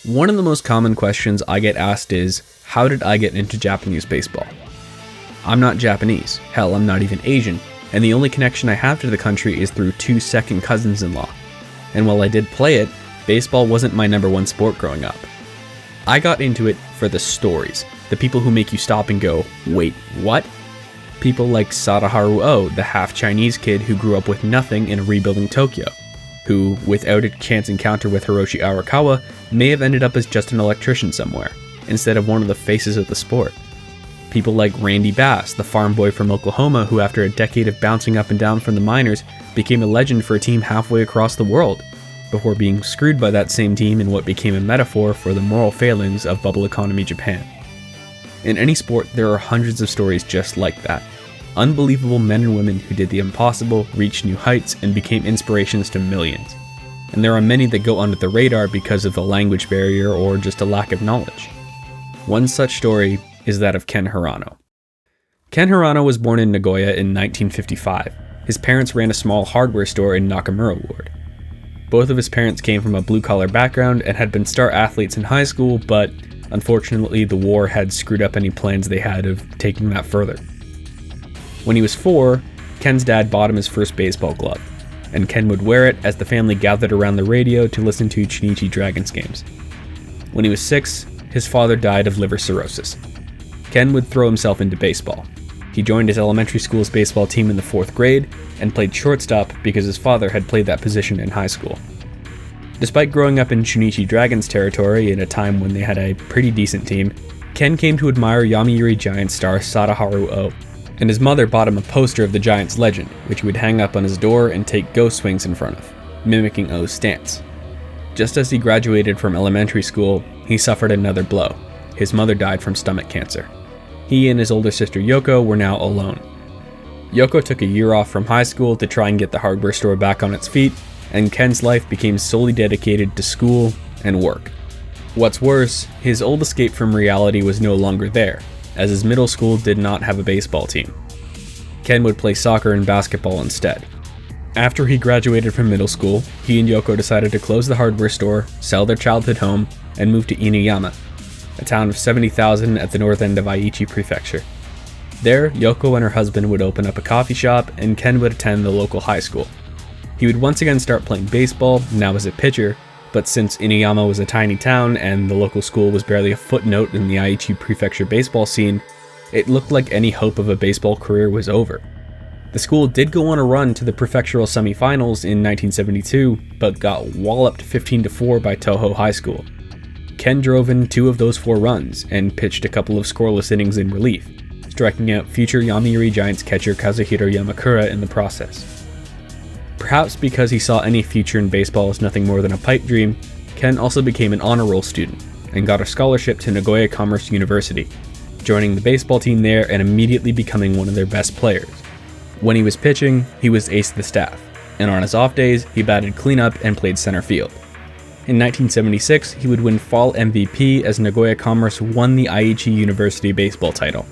One of the most common questions I get asked is, how did I get into Japanese baseball? I'm not Japanese, hell, I'm not even Asian, and the only connection I have to the country is through 2 second cousins-in-law. And while I did play it, baseball wasn't my number one sport growing up. I got into it for the stories, the people who make you stop and go, wait, what? People like Sadaharu Oh, the half-Chinese kid who grew up with nothing in a rebuilding Tokyo, who, without a chance encounter with Hiroshi Arakawa, may have ended up as just an electrician somewhere, instead of one of the faces of the sport. People like Randy Bass, the farm boy from Oklahoma who after a decade of bouncing up and down from the minors, became a legend for a team halfway across the world, before being screwed by that same team in what became a metaphor for the moral failings of bubble economy Japan. In any sport, there are hundreds of stories just like that. Unbelievable men and women who did the impossible, reached new heights, and became inspirations to millions. And there are many that go under the radar because of the language barrier or just a lack of knowledge. One such story is that of Ken Hirano. Ken Hirano was born in Nagoya in 1955. His parents ran a small hardware store in Nakamura Ward. Both of his parents came from a blue-collar background and had been star athletes in high school, but unfortunately the war had screwed up any plans they had of taking that further. When he was 4, Ken's dad bought him his first baseball glove, and Ken would wear it as the family gathered around the radio to listen to Chunichi Dragons games. When he was 6, his father died of liver cirrhosis. Ken would throw himself into baseball. He joined his elementary school's baseball team in the 4th grade and played shortstop because his father had played that position in high school. Despite growing up in Chunichi Dragons territory in a time when they had a pretty decent team, Ken came to admire Yomiuri Giants star Sadaharu Oh, and his mother bought him a poster of the Giants legend, which he would hang up on his door and take ghost swings in front of, mimicking Oh's stance. Just as he graduated from elementary school, he suffered another blow. His mother died from stomach cancer. He and his older sister Yoko were now alone. Yoko took a year off from high school to try and get the hardware store back on its feet, and Ken's life became solely dedicated to school and work. What's worse, his old escape from reality was no longer there, as his middle school did not have a baseball team. Ken would play soccer and basketball instead. After he graduated from middle school, he and Yoko decided to close the hardware store, sell their childhood home, and move to Inuyama, a town of 70,000 at the north end of Aichi Prefecture. There, Yoko and her husband would open up a coffee shop, and Ken would attend the local high school. He would once again start playing baseball, now as a pitcher, but since Inuyama was a tiny town and the local school was barely a footnote in the Aichi Prefecture baseball scene, it looked like any hope of a baseball career was over. The school did go on a run to the prefectural semifinals in 1972, but got walloped 15-4 by Toho High School. Ken drove in 2 of those 4 runs and pitched a couple of scoreless innings in relief, striking out future Yomiuri Giants catcher Kazuhiro Yamakura in the process. Perhaps because he saw any future in baseball as nothing more than a pipe dream, Ken also became an honor roll student and got a scholarship to Nagoya Commerce University, joining the baseball team there and immediately becoming one of their best players. When he was pitching, he was ace of the staff, and on his off days, he batted cleanup and played center field. In 1976, he would win Fall MVP as Nagoya Commerce won the Aichi University baseball title.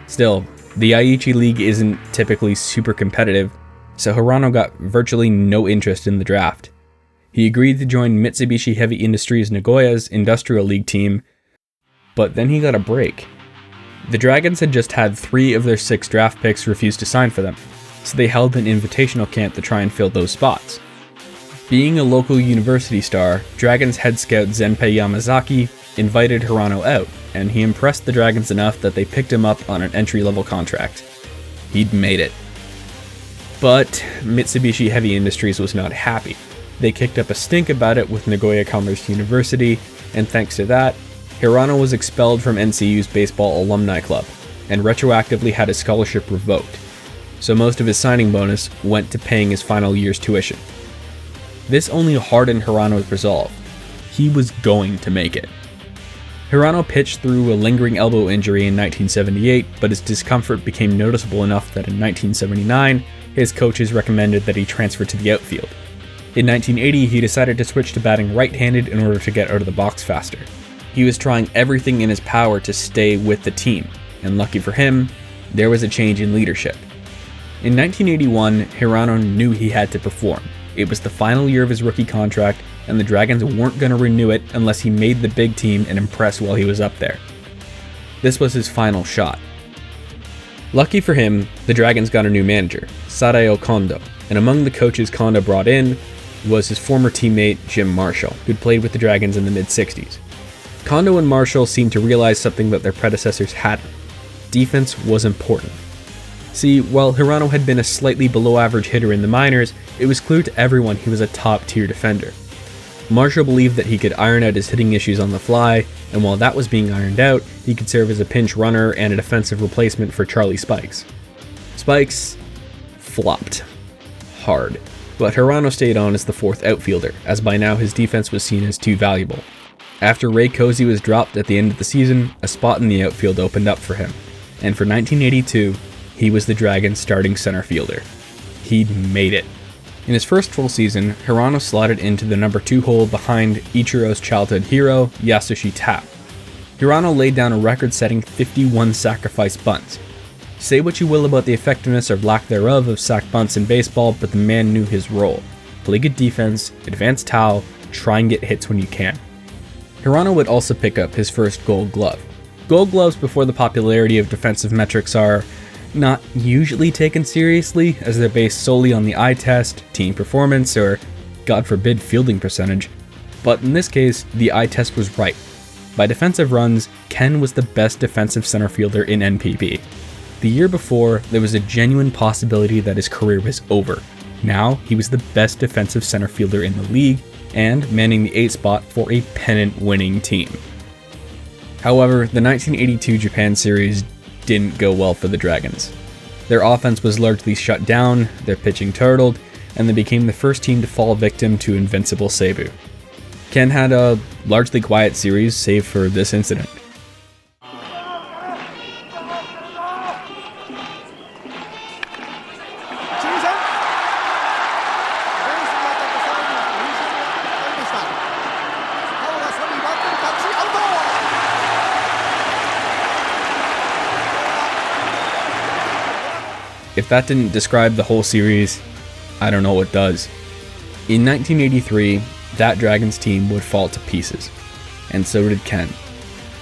Still, the Aichi League isn't typically super competitive, so Hirano got virtually no interest in the draft. He agreed to join Mitsubishi Heavy Industries Nagoya's Industrial League team, but then he got a break. The Dragons had just had 3 of their 6 draft picks refuse to sign for them, so they held an invitational camp to try and fill those spots. Being a local university star, Dragons head scout Zenpei Yamazaki invited Hirano out, and he impressed the Dragons enough that they picked him up on an entry-level contract. He'd made it. But Mitsubishi Heavy Industries was not happy. They kicked up a stink about it with Nagoya Commerce University, and thanks to that, Hirano was expelled from NCU's baseball alumni club, and retroactively had his scholarship revoked, so most of his signing bonus went to paying his final year's tuition. This only hardened Hirano's resolve. He was going to make it. Hirano pitched through a lingering elbow injury in 1978, but his discomfort became noticeable enough that in 1979, his coaches recommended that he transfer to the outfield. In 1980, he decided to switch to batting right-handed in order to get out of the box faster. He was trying everything in his power to stay with the team, and lucky for him, there was a change in leadership. In 1981, Hirano knew he had to perform. It was the final year of his rookie contract, and the Dragons weren't going to renew it unless he made the big team and impressed while he was up there. This was his final shot. Lucky for him, the Dragons got a new manager, Sadao Kondo, and among the coaches Kondo brought in was his former teammate Jim Marshall, who'd played with the Dragons in the mid-60s. Kondo and Marshall seemed to realize something that their predecessors hadn't. Defense was important. See, while Hirano had been a slightly below-average hitter in the minors, it was clear to everyone he was a top-tier defender. Marshall believed that he could iron out his hitting issues on the fly, and while that was being ironed out, he could serve as a pinch runner and a defensive replacement for Charlie Spikes. Spikes flopped hard, but Hirano stayed on as the fourth outfielder, as by now his defense was seen as too valuable. After Ray Cozy was dropped at the end of the season, a spot in the outfield opened up for him, and for 1982, he was the Dragons' starting center fielder. He'd made it. In his first full season, Hirano slotted into the number 2 hole behind Ichiro's childhood hero, Yasushi Tao. Hirano laid down a record-setting 51 sacrifice bunts. Say what you will about the effectiveness or lack thereof of sack bunts in baseball, but the man knew his role. Play good defense, advance Tao, try and get hits when you can. Hirano would also pick up his first Gold Glove. Gold Gloves before the popularity of defensive metrics are not usually taken seriously, as they're based solely on the eye test, team performance, or, God forbid, fielding percentage. But in this case, the eye test was right. By defensive runs, Ken was the best defensive center fielder in NPB. The year before, there was a genuine possibility that his career was over. Now, he was the best defensive center fielder in the league, and manning the 8th spot for a pennant-winning team. However, the 1982 Japan series didn't go well for the Dragons. Their offense was largely shut down, their pitching turtled, and they became the first team to fall victim to invincible Seibu. Ken had a largely quiet series, save for this incident. If that didn't describe the whole series, I don't know what does. In 1983, that Dragons team would fall to pieces, and so did Ken.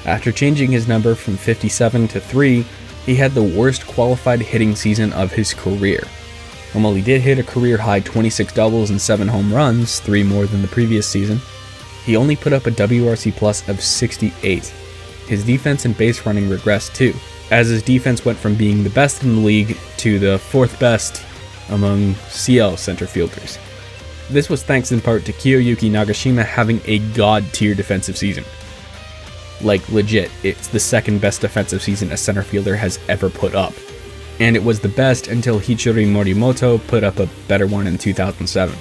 After changing his number from 57 to 3, he had the worst qualified hitting season of his career. And while he did hit a career-high 26 doubles and 7 home runs, 3 more than the previous season, he only put up a WRC plus of 68. His defense and base running regressed too, as his defense went from being the best in the league to the 4th best among CL center fielders. This was thanks in part to Kiyoyuki Nagashima having a god-tier defensive season. Like legit, it's the 2nd best defensive season a center fielder has ever put up. And it was the best until Hichiri Morimoto put up a better one in 2007.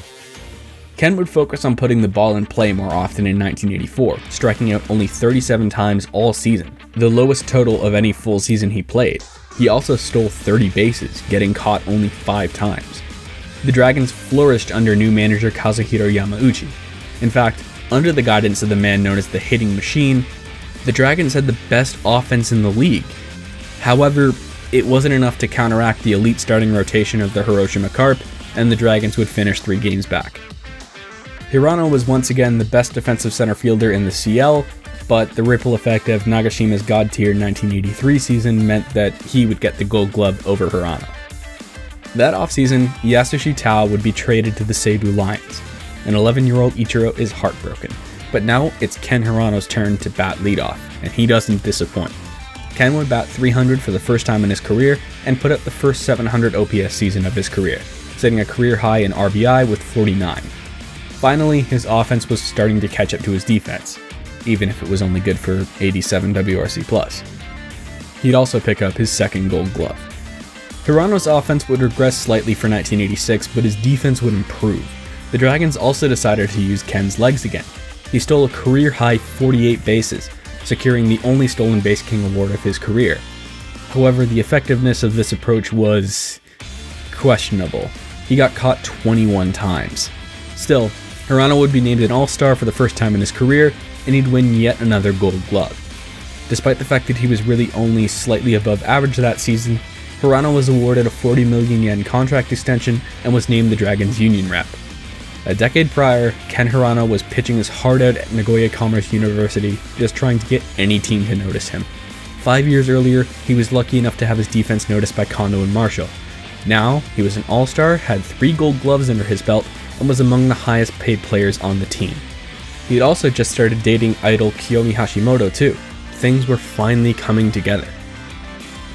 Ken would focus on putting the ball in play more often in 1984, striking out only 37 times all season, the lowest total of any full season he played. He also stole 30 bases, getting caught only 5 times. The Dragons flourished under new manager Kazuhiro Yamauchi. In fact, under the guidance of the man known as the hitting machine, the Dragons had the best offense in the league. However, it wasn't enough to counteract the elite starting rotation of the Hiroshima Carp, and the Dragons would finish 3 games back. Hirano was once again the best defensive center fielder in the CL, but the ripple effect of Nagashima's god-tier 1983 season meant that he would get the Gold Glove over Hirano. That offseason, Yasushi Tao would be traded to the Seibu Lions. An 11-year-old Ichiro is heartbroken, but now it's Ken Hirano's turn to bat leadoff, and he doesn't disappoint. Ken would bat .300 for the first time in his career and put up the first 700 OPS season of his career, setting a career high in RBI with 49. Finally, his offense was starting to catch up to his defense, even if it was only good for 87 WRC+. He'd also pick up his 2nd Gold Glove. Hirano's offense would regress slightly for 1986, but his defense would improve. The Dragons also decided to use Ken's legs again. He stole a career-high 48 bases, securing the only stolen base king award of his career. However, the effectiveness of this approach was questionable. He got caught 21 times. Still, Hirano would be named an All-Star for the first time in his career, and he'd win yet another Gold Glove. Despite the fact that he was really only slightly above average that season, Hirano was awarded a 40 million yen contract extension and was named the Dragons' union rep. A decade prior, Ken Hirano was pitching his heart out at Nagoya Commerce University, just trying to get any team to notice him. 5 years earlier, he was lucky enough to have his defense noticed by Kondo and Marshall. Now, he was an all-star, had 3 gold gloves under his belt, and was among the highest paid players on the team. He had also just started dating idol Kiyomi Hashimoto too. Things were finally coming together.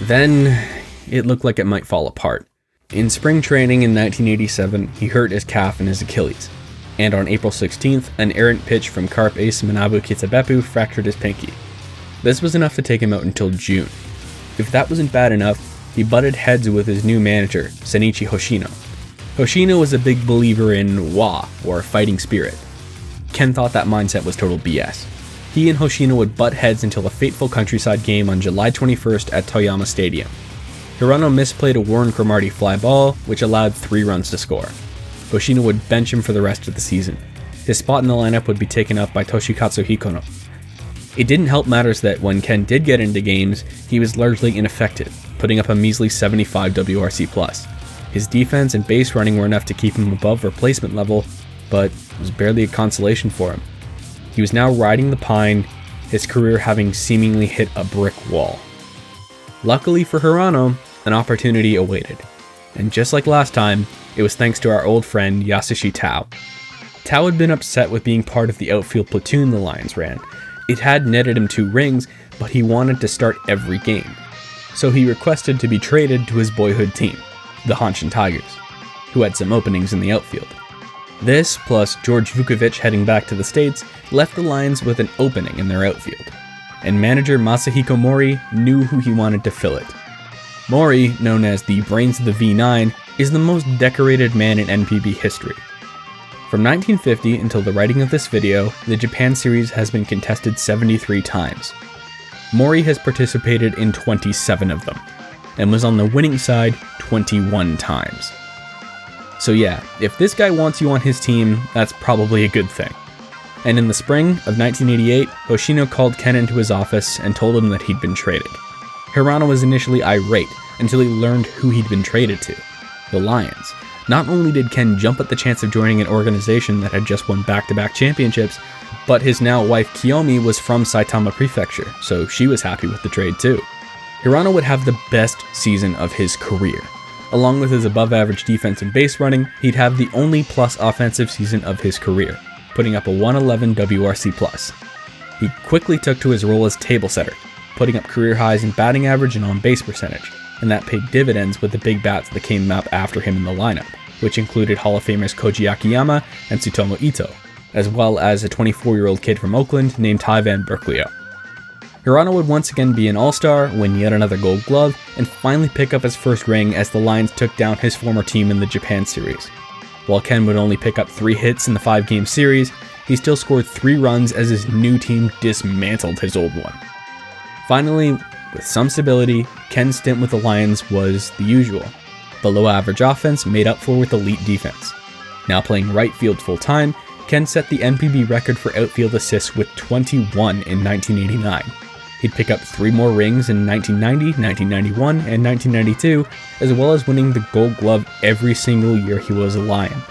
Then, it looked like it might fall apart. In spring training in 1987, he hurt his calf and his Achilles. And on April 16th, an errant pitch from Carp ace Manabu Kitabepu fractured his pinky. This was enough to take him out until June. If that wasn't bad enough, he butted heads with his new manager, Senichi Hoshino. Hoshino was a big believer in wa, or fighting spirit. Ken thought that mindset was total BS. He and Hoshino would butt heads until a fateful countryside game on July 21st at Toyama Stadium. Hirano misplayed a Warren Cromartie fly ball, which allowed 3 runs to score. Hoshino would bench him for the rest of the season. His spot in the lineup would be taken up by Toshikatsu Hikono. It didn't help matters that when Ken did get into games, he was largely ineffective, putting up a measly 75 WRC+. His defense and base running were enough to keep him above replacement level, but it was barely a consolation for him. He was now riding the pine, his career having seemingly hit a brick wall. Luckily for Hirano, an opportunity awaited. And just like last time, it was thanks to our old friend Yasushi Tao. Tao had been upset with being part of the outfield platoon the Lions ran. It had netted him 2 rings, but he wanted to start every game. So he requested to be traded to his boyhood team, the Hanshin Tigers, who had some openings in the outfield. This, plus George Vukovic heading back to the States, left the Lions with an opening in their outfield. And manager Masahiko Mori knew who he wanted to fill it. Mori, known as the brains of the V9, is the most decorated man in NPB history. From 1950 until the writing of this video, the Japan Series has been contested 73 times. Mori has participated in 27 of them, and was on the winning side 21 times. So yeah, if this guy wants you on his team, that's probably a good thing. And in the spring of 1988, Hoshino called Ken into his office and told him that he'd been traded. Hirano was initially irate until he learned who he'd been traded to, the Lions. Not only did Ken jump at the chance of joining an organization that had just won back-to-back championships, but his now wife Kiyomi was from Saitama Prefecture, so she was happy with the trade too. Hirano would have the best season of his career. Along with his above-average defense and base running, he'd have the only plus offensive season of his career, putting up a 111 WRC+. He quickly took to his role as table setter, putting up career highs in batting average and on-base percentage, and that paid dividends with the big bats that came up after him in the lineup, which included Hall of Famers Koji Akiyama and Tsutomu Ito, as well as a 24-year-old kid from Oakland named Ty Van Berkelio. Hirano would once again be an all-star, win yet another gold glove, and finally pick up his first ring as the Lions took down his former team in the Japan Series. While Ken would only pick up 3 hits in the 5-game series, he still scored 3 runs as his new team dismantled his old one. Finally, with some stability, Ken's stint with the Lions was the usual. Below average offense made up for with elite defense. Now playing right field full-time, Ken set the NPB record for outfield assists with 21 in 1989. He'd pick up 3 more rings in 1990, 1991, and 1992, as well as winning the Gold Glove every single year he was a Lion.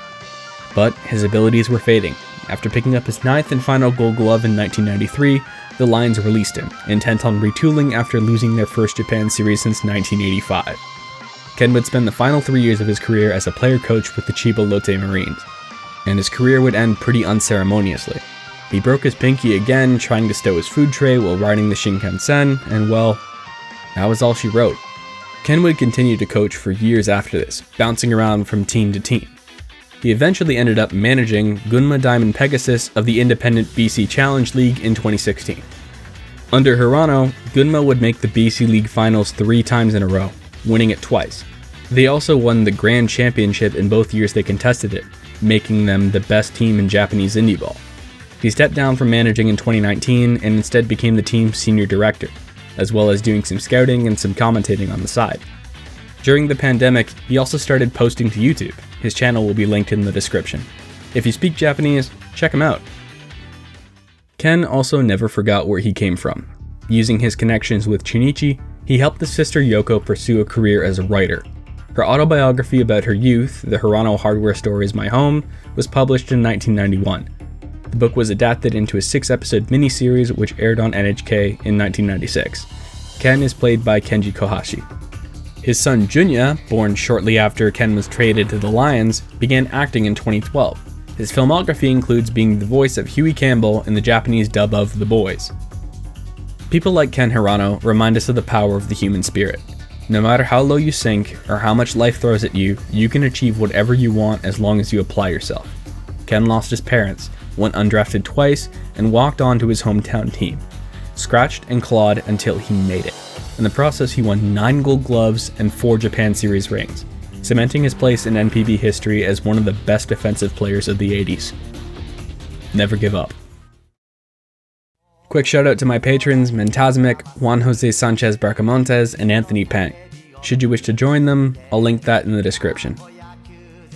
But his abilities were fading. After picking up his 9th and final Gold Glove in 1993, the Lions released him, intent on retooling after losing their first Japan Series since 1985. Ken would spend the final 3 years of his career as a player-coach with the Chiba Lotte Marines, and his career would end pretty unceremoniously. He broke his pinky again trying to stow his food tray while riding the Shinkansen, and well, that was all she wrote. Ken would continue to coach for years after this, bouncing around from team to team. He eventually ended up managing Gunma Diamond Pegasus of the independent BC Challenge League in 2016. Under Hirano, Gunma would make the BC League Finals 3 times in a row, winning it twice. They also won the Grand Championship in both years they contested it, making them the best team in Japanese indie ball. He stepped down from managing in 2019 and instead became the team's senior director, as well as doing some scouting and some commentating on the side. During the pandemic, he also started posting to YouTube. His channel will be linked in the description. If you speak Japanese, check him out. Ken also never forgot where he came from. Using his connections with Chunichi, he helped his sister Yoko pursue a career as a writer. Her autobiography about her youth, The Hirano Hardware Store Is My Home, was published in 1991. The book was adapted into a 6-episode miniseries which aired on NHK in 1996. Ken is played by Kenji Kohashi. His son Junya, born shortly after Ken was traded to the Lions, began acting in 2012. His filmography includes being the voice of Huey Campbell in the Japanese dub of The Boys. People like Ken Hirano remind us of the power of the human spirit. No matter how low you sink or how much life throws at you, you can achieve whatever you want as long as you apply yourself. Ken lost his parents, went undrafted twice, and walked on to his hometown team. Scratched and clawed until he made it. In the process, he won 9 Gold Gloves and 4 Japan Series rings, cementing his place in NPB history as one of the best defensive players of the 80s. Never give up. Quick shout out to my patrons Mentazmic, Juan Jose Sanchez Bracamontes, and Anthony Pang. Should you wish to join them, I'll link that in the description.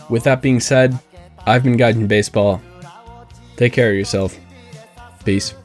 With that being said, I've been Gaijin Baseball. Take care of yourself. Peace.